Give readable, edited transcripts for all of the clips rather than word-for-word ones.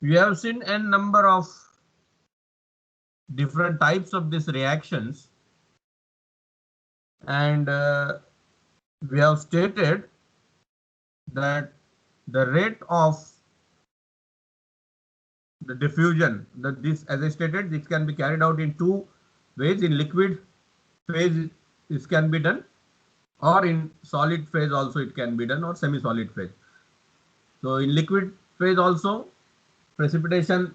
We have seen a number of different types of these reactions, and we have stated that the rate of the diffusion, that this, as I stated, this can be carried out in two ways. In liquid phase this can be done, or in solid phase also it can be done, or semi-solid phase. So in liquid phase also precipitation,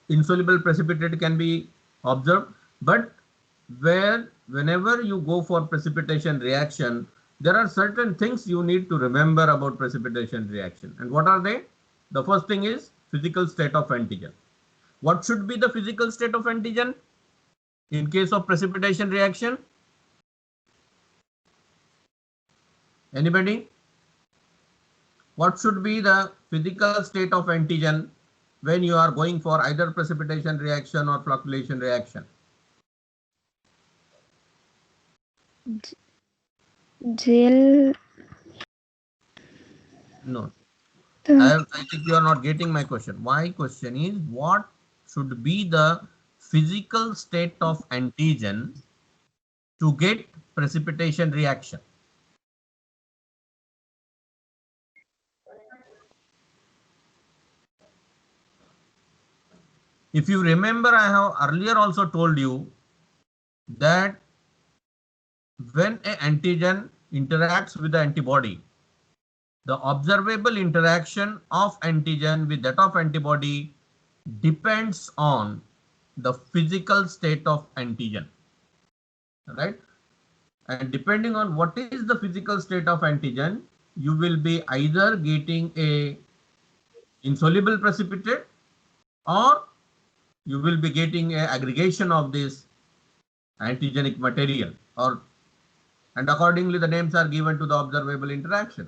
insoluble precipitate can be observed, but whenever you go for precipitation reaction, there are certain things you need to remember about precipitation reaction. And what are they? The first thing is physical state of antigen. What should be the physical state of antigen in case of precipitation reaction? Anybody? What should be the physical state of antigen when you are going for either precipitation reaction or flocculation reaction? Gel. No. I think you are not getting my question. My question is, what should be the physical state of antigen to get precipitation reaction? If you remember, I have earlier also told you that when an antigen interacts with the antibody, the observable interaction of antigen with that of antibody depends on the physical state of antigen, right? And depending on what is the physical state of antigen, you will be either getting a insoluble precipitate, or you will be getting a aggregation of this antigenic material, and accordingly the names are given to the observable interaction.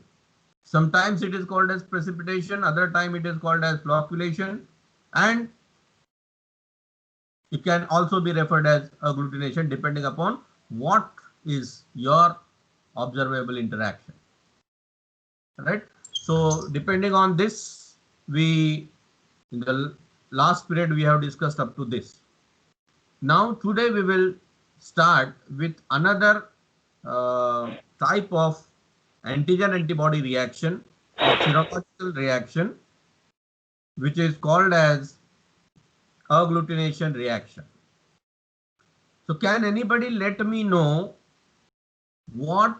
Sometimes it is called as precipitation, other time it is called as flocculation, and it can also be referred as agglutination depending upon what is your observable interaction, right? So depending on this, in the last period we have discussed up to this. Now today we will start with another type of antigen antibody reaction, or serological reaction, which is called as agglutination reaction. So can anybody let me know what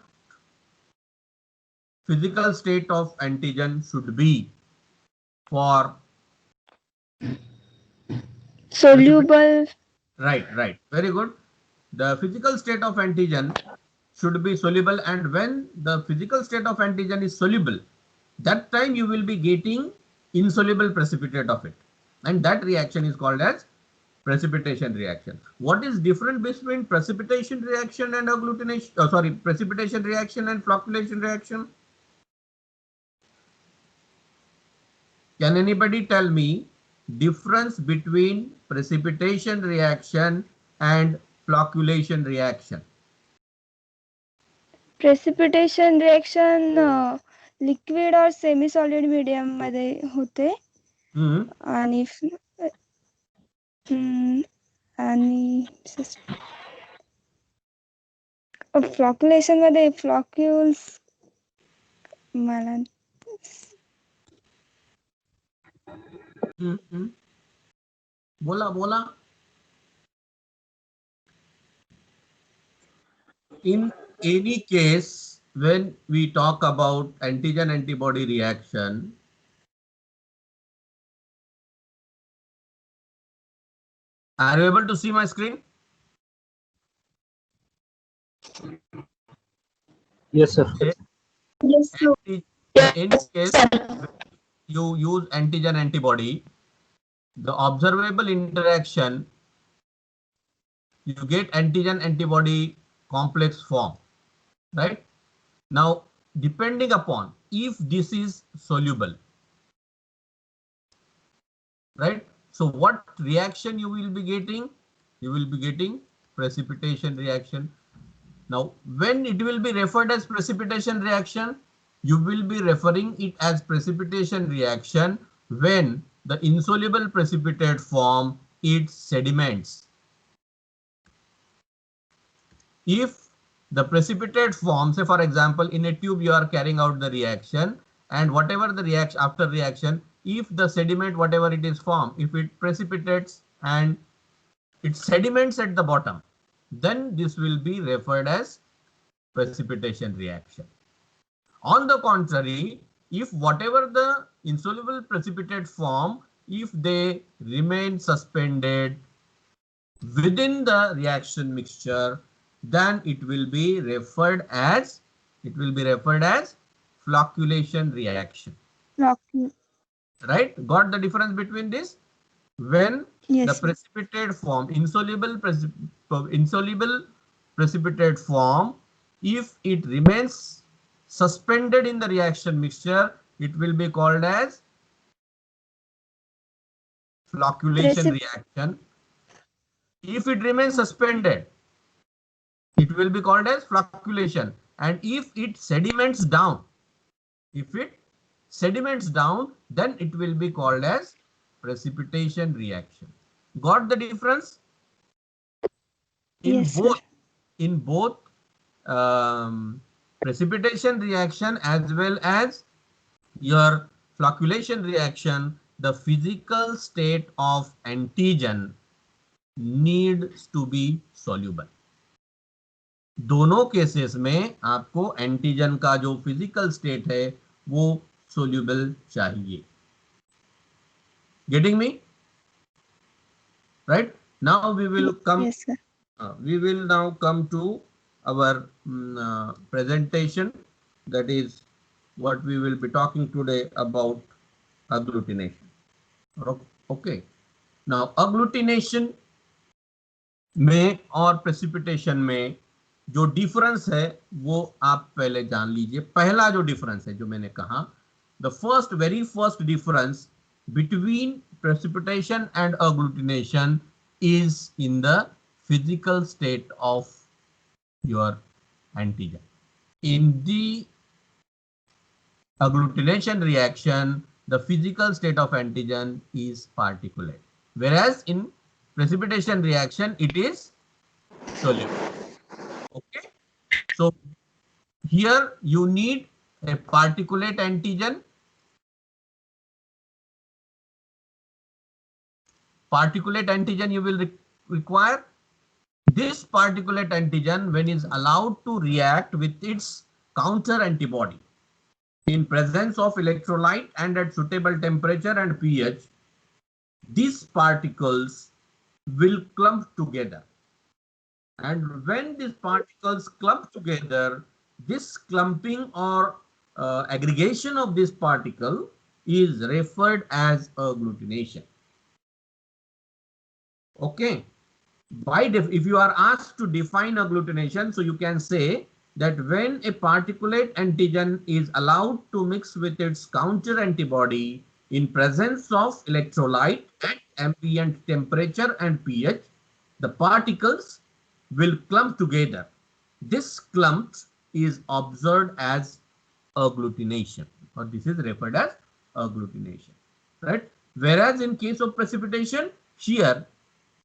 physical state of antigen should be for Soluble. Right. Very good. The physical state of antigen should be soluble, and when the physical state of antigen is soluble, that time you will be getting insoluble precipitate of it, and that reaction is called as precipitation reaction. What is different between precipitation reaction and agglutination? Precipitation reaction and flocculation reaction? Can anybody tell me difference between precipitation reaction and flocculation reaction? Precipitation reaction liquid or semi solid medium मध्ये होते. आणि फ्लॉक्युलेशन मध्ये फ्लॉक्युल्स मला बोला. In any case, when we talk about antigen antibody reaction, are you able to see my screen? Yes, sir. Yes, sir. In any case, you use antigen antibody, the observable interaction, you get antigen antibody complex form, right? Now, depending upon if this is soluble, right? So what reaction you will be getting? You will be getting precipitation reaction. Now, when it will be referred as precipitation reaction, you will be referring it as precipitation reaction when the insoluble precipitate form its sediments. If the precipitate form, say for example, in a tube you are carrying out the reaction, and whatever the reaction, after reaction, if the sediment, whatever it is formed, if it precipitates and it sediments at the bottom, then this will be referred as precipitation reaction. On the contrary, if whatever the insoluble precipitate form, if they remain suspended within the reaction mixture, then it will be referred as flocculation reaction. Right? Got the difference between this? When the Yes. precipitate form, insoluble precipitate form, if it remains suspended in the reaction mixture, it will be called as flocculation reaction. If it remains suspended, it will be called as flocculation. And if it sediments down, then it will be called as precipitation reaction. Got the difference? Yes, sir. In both precipitation reaction as well as your flocculation reaction, the physical state of antigen needs to be soluble. दोनों cases में आपको antigen का जो physical state है वो soluble चाहिए. Getting me? Right? Now we will come. Yes, sir. We will now come to our presentation. That is what we will be talking today about agglutination. Okay. Now agglutination में और precipitation में जो difference है वो आप पहले जान लीजिए. पहला जो डिफरेंस है जो मैंने कहा, the very first difference between precipitation and agglutination is in the physical state of your antigen. In the agglutination reaction, the physical state of antigen is particulate, whereas in precipitation reaction it is soluble. Okay, so here you need a particulate antigen. Particulate antigen you will require. This particulate antigen, when is allowed to react with its counter antibody in presence of electrolyte and at suitable temperature and pH, these particles will clump together. And when these particles clump together, this clumping or aggregation of this particle is referred as agglutination. Okay. If you are asked to define agglutination, so you can say that when a particulate antigen is allowed to mix with its counter antibody in presence of electrolyte at ambient temperature and pH, the particles will clump together. This clump is observed as agglutination, or this is referred as agglutination, right? Whereas in case of precipitation, here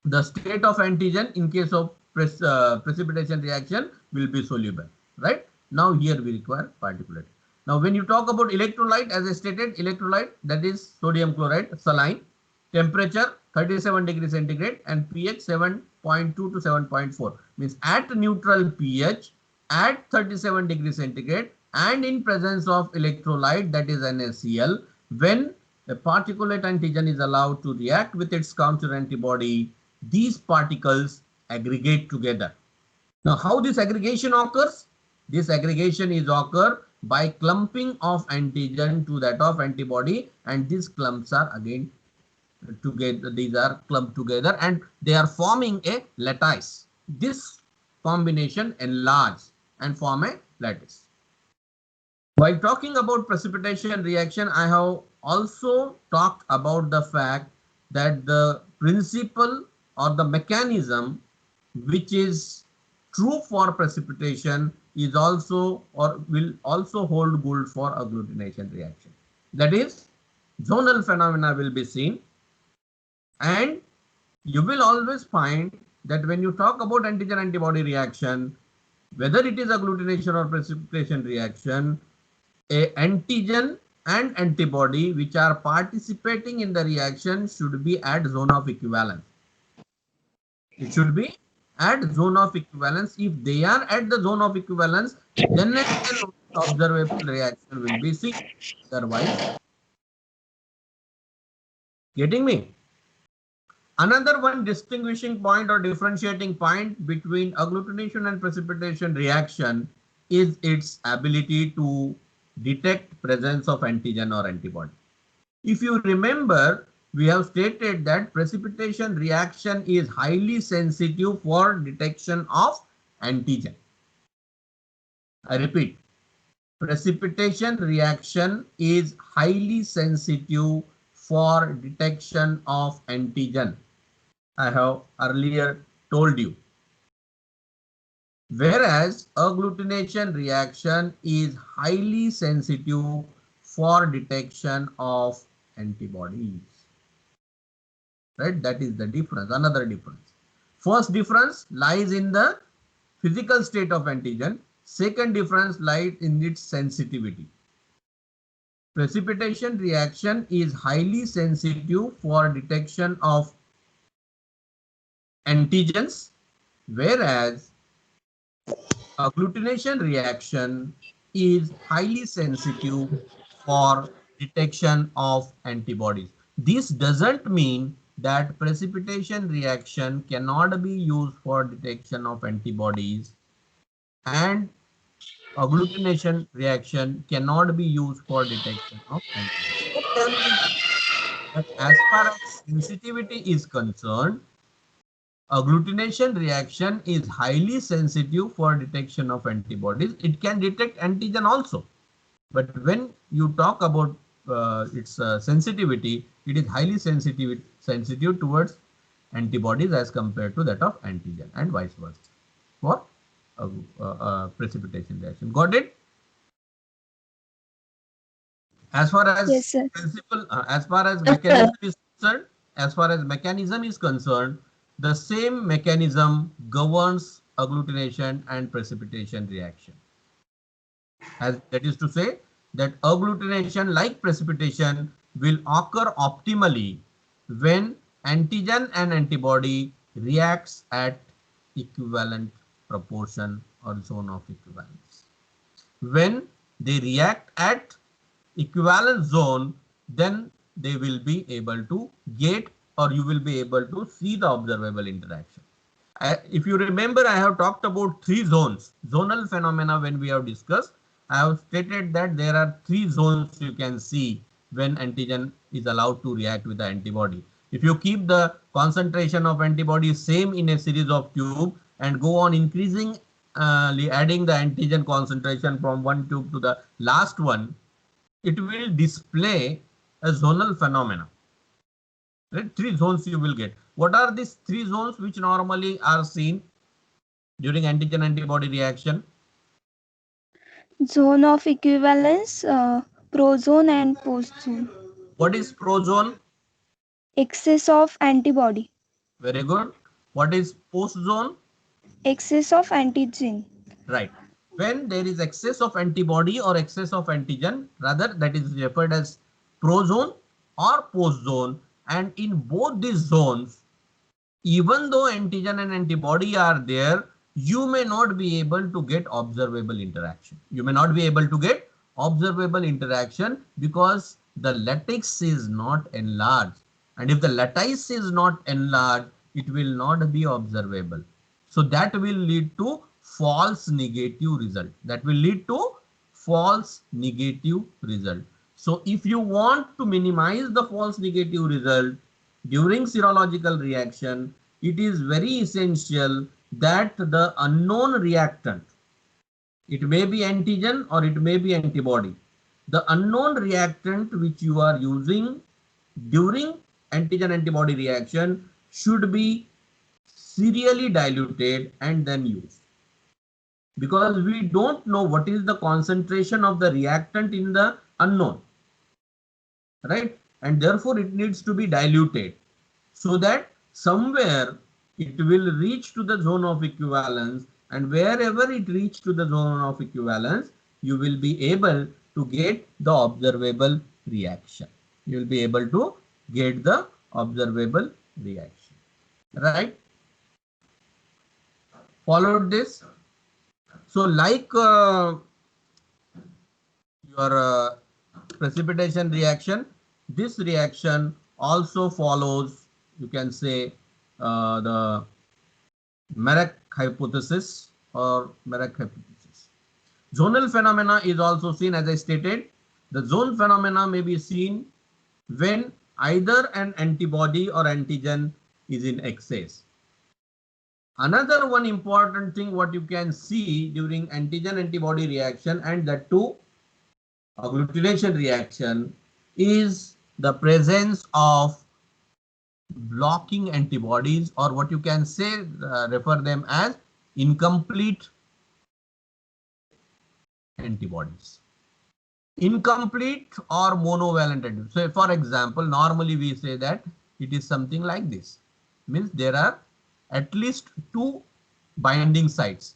the state of antigen in case of precipitation reaction will be soluble, right? Now here we require particulate. Now when you talk about electrolyte, as I stated, electrolyte, that is sodium chloride, saline, temperature 37 degrees centigrade and pH 7.2 to 7.4, means at neutral pH at 37 degrees centigrade and in presence of electrolyte, that is NaCl, when a particulate antigen is allowed to react with its counter antibody, these particles aggregate together. Now how this aggregation occurs? This aggregation is occur by clumping of antigen to that of antibody, and these clumps are again together. These are clumped together and they are forming a lattice. This combination enlarge and form a lattice. While talking about precipitation reaction, I have also talked about the fact that the principle or the mechanism which is true for precipitation is also or will also hold good for agglutination reaction. That is, zonal phenomena will be seen, and you will always find that when you talk about antigen antibody reaction, whether it is agglutination or precipitation reaction, a antigen and antibody which are participating in the reaction should be at zone of equivalence. It should be at zone of equivalence. If they are at the zone of equivalence, then an observable reaction will be seen. Otherwise, getting me? Another one distinguishing point or differentiating point between agglutination and precipitation reaction is its ability to detect presence of antigen or antibody. If you remember, we have stated that precipitation reaction is highly sensitive for detection of antigen. I repeat, precipitation reaction is highly sensitive for detection of antigen. I have earlier told you. Whereas agglutination reaction is highly sensitive for detection of antibodies. Right? That is the difference. Another difference. First difference lies in the physical state of antigen. Second difference lies in its sensitivity. Precipitation reaction is highly sensitive for detection of antigens, whereas agglutination reaction is highly sensitive for detection of antibodies. This doesn't mean that precipitation reaction cannot be used for detection of antibodies and agglutination reaction cannot be used for detection of antibodies. It can be used, but as far as sensitivity is concerned, agglutination reaction is highly sensitive for detection of antibodies. It can detect antigen also. But when you talk about its sensitivity, it is highly sensitive towards antibodies as compared to that of antigen, and vice versa for precipitation reaction. Got it? As far Yes, as sir. principle, as far as mechanism is concerned, the same mechanism governs agglutination and precipitation reaction. As that is to say that agglutination, like precipitation, will occur optimally when antigen and antibody reacts at equivalent proportion or zone of equivalence. When they react at equivalent zone, then they will be able to get, or you will be able to see the observable interaction. If you remember, I have talked about three zones, zonal phenomena. When we have discussed, I have stated that there are three zones you can see when antigen is allowed to react with the antibody. If you keep the concentration of antibody same in a series of tube and go on increasing, adding the antigen concentration from one tube to the last one, it will display a zonal phenomena. Right? Three zones you will get. What are these three zones which normally are seen during antigen antibody reaction? Zone of equivalence, prozone and postzone. What is prozone? Excess of antibody. Very good. What is postzone? Excess of antigen. Right. When there is excess of antibody or excess of antigen, rather, that is referred as prozone or postzone. And in both these zones, even though antigen and antibody are there, you may not be able to get observable interaction. You may not be able to get observable interaction because the lattice is not enlarged. And if the lattice is not enlarged, it will not be observable. So that will lead to false negative result. That will lead to false negative result. So if you want to minimize the false negative result during serological reaction, it is very essential that the unknown reactant, it may be antigen or it may be antibody, the unknown reactant which you are using during antigen antibody reaction should be serially diluted and then used, because we don't know what is the concentration of the reactant in the unknown, right? and therefore it needs to be diluted so that somewhere it will reach to the zone of equivalence, and wherever it reaches to the zone of equivalence, you will be able to get the observable reaction. You will be able to get the observable reaction, right? Followed this. So like your precipitation reaction, this reaction also follows, you can say, the Marek hypothesis or Marek hypothesis. Zonal phenomena is also seen, as I stated. The zone phenomena may be seen when either an antibody or antigen is in excess. Another one important thing what you can see during antigen antibody reaction, and that too agglutination reaction, is the presence of blocking antibodies, or what you can say, refer them as incomplete antibodies. Incomplete or monovalent antibodies. So for example, normally we say that it is something like this. Means there are at least 2 binding sites.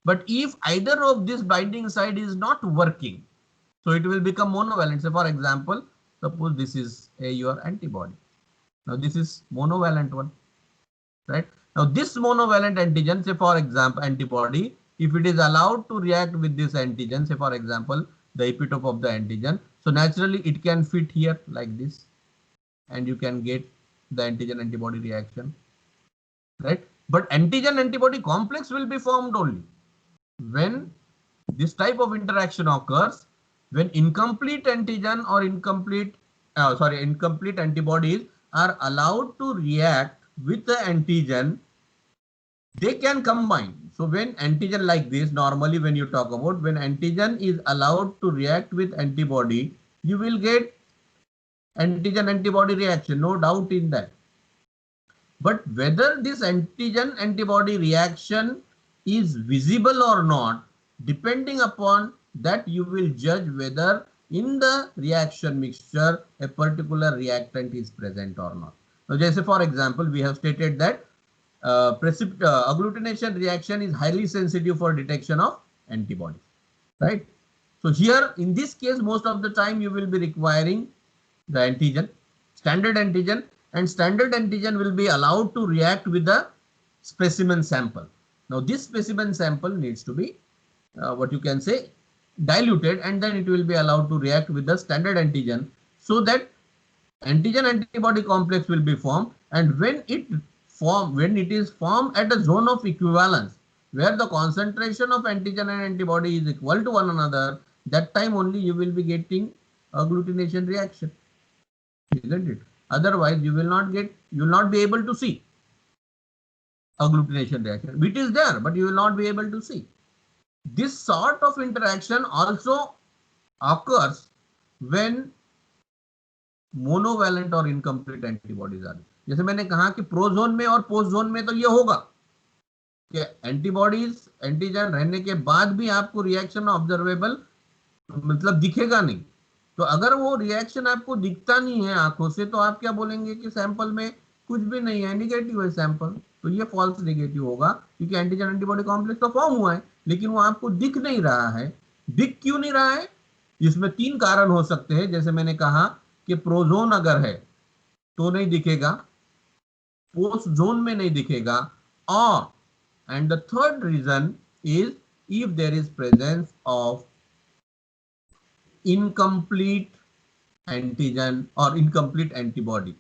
But if either of this binding site is not working, so it will become monovalent. So for example, suppose this is your antibody. Now this is monovalent one, right? Now this monovalent antigen, say for example antibody, if it is allowed to react with this antigen, say for example the epitope of the antigen, so naturally it can fit here like this, and you can get the antigen antibody reaction, right? But antigen antibody complex will be formed only when this type of interaction occurs, when incomplete antigen or incomplete antibodies are allowed to react with the antigen, they can combine. So when antigen like this, normally when you talk about when antigen is allowed to react with antibody, you will get antigen antibody reaction, no doubt in that. But whether this antigen antibody reaction is visible or not, depending upon that, you will judge whether in the reaction mixture a particular reactant is present or not. Now, just for example, we have stated that agglutination reaction is highly sensitive for detection of antibodies, right? So here in this case, most of the time you will be requiring the antigen, standard antigen, and standard antigen will be allowed to react with the specimen sample. Now this specimen sample needs to be what you can say diluted, and then it will be allowed to react with the standard antigen, so that antigen antibody complex will be formed, and when it is formed at a zone of equivalence where the concentration of antigen and antibody is equal to one another, that time only you will be getting agglutination reaction, isn't it? Otherwise you will not be able to see agglutination reaction. It is there, but you will not be able to see. This sort of interaction also occurs when monovalent और incomplete antibodies आ रही, जैसे मैंने कहा कि प्रोजोन में और post zone में तो ये होगा कि एंटीबॉडीज एंटीजन रहने के बाद भी आपको रिएक्शन ऑब्जर्वेबल मतलब दिखेगा नहीं। तो अगर वो रिएक्शन आपको दिखता नहीं है आंखों से, तो आप क्या बोलेंगे कि सैंपल में कुछ भी नहीं है, निगेटिव है सैंपल, तो ये फॉल्स नेगेटिव होगा, क्योंकि एंटीजन एंटीबॉडी कॉम्प्लेक्स तो फॉर्म हुआ है लेकिन वो आपको दिख नहीं रहा है। दिख क्यों नहीं रहा है? इसमें 3 कारण हो सकते हैं। जैसे मैंने कहा कि प्रोजोन अगर है तो नहीं दिखेगा, पोस्ट जोन में नहीं दिखेगा, और and the third reason is if there is presence of incomplete antigen or incomplete antibody,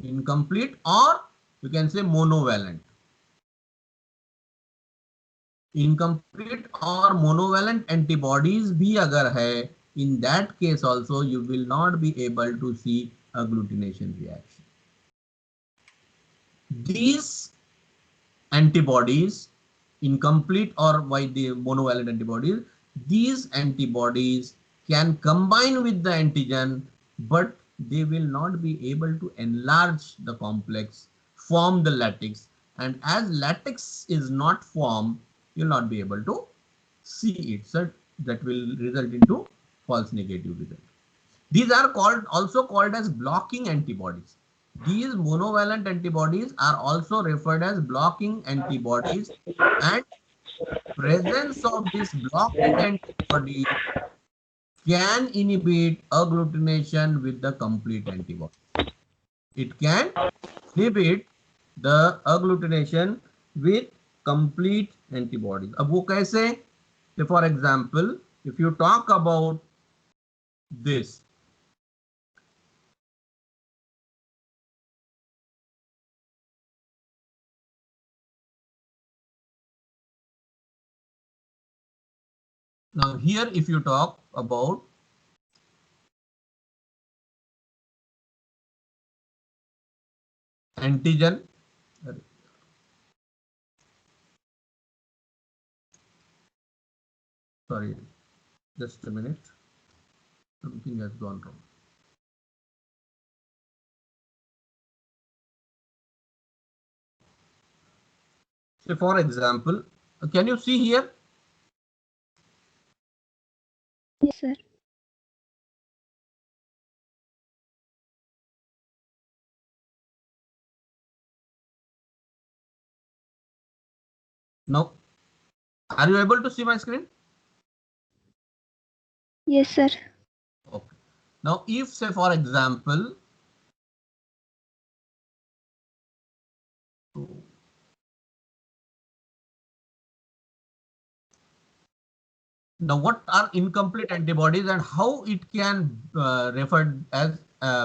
incomplete or you can say monovalent, incomplete or monovalent antibodies भी अगर है, in that case also you will not be able to see agglutination reaction. These antibodies, incomplete or by the monovalent antibodies, these antibodies can combine with the antigen, but they will not be able to enlarge the complex, form the lattice, and as lattice is not formed, you will not be able to see it. So that will result into false negative result. These are also called as blocking antibodies. These monovalent antibodies are also referred as blocking antibodies, and presence of this blocking antibody can inhibit agglutination with the complete antibody. It can inhibit the agglutination with complete antibodies. अब वो कैसे? For example, if you talk about this, now here if you talk about antigen, sorry, just a minute, something has gone wrong. Say for example, can you see here? Yes, sir. Now, are you able to see my screen? Yes, sir. Okay. Now, if say for example, now what are incomplete antibodies and how it can referred as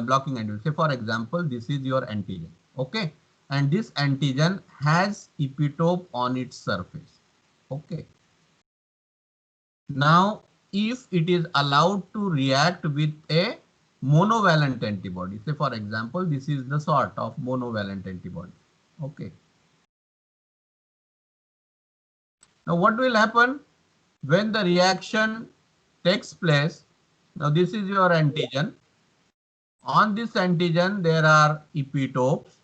blocking antibody? Say for example, this is your antigen, okay, and this antigen has epitope on its surface, okay. Now, if it is allowed to react with a monovalent antibody, say for example, this is the sort of monovalent antibody, okay. Now, what will happen when the reaction takes place? Now, this is your antigen. On this antigen, there are epitopes,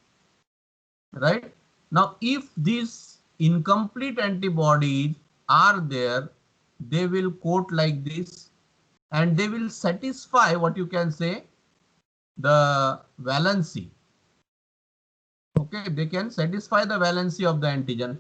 right? Now, if these incomplete antibodies are there, they will coat like this and they will satisfy what you can say the valency. Okay, they can satisfy the valency of the antigen.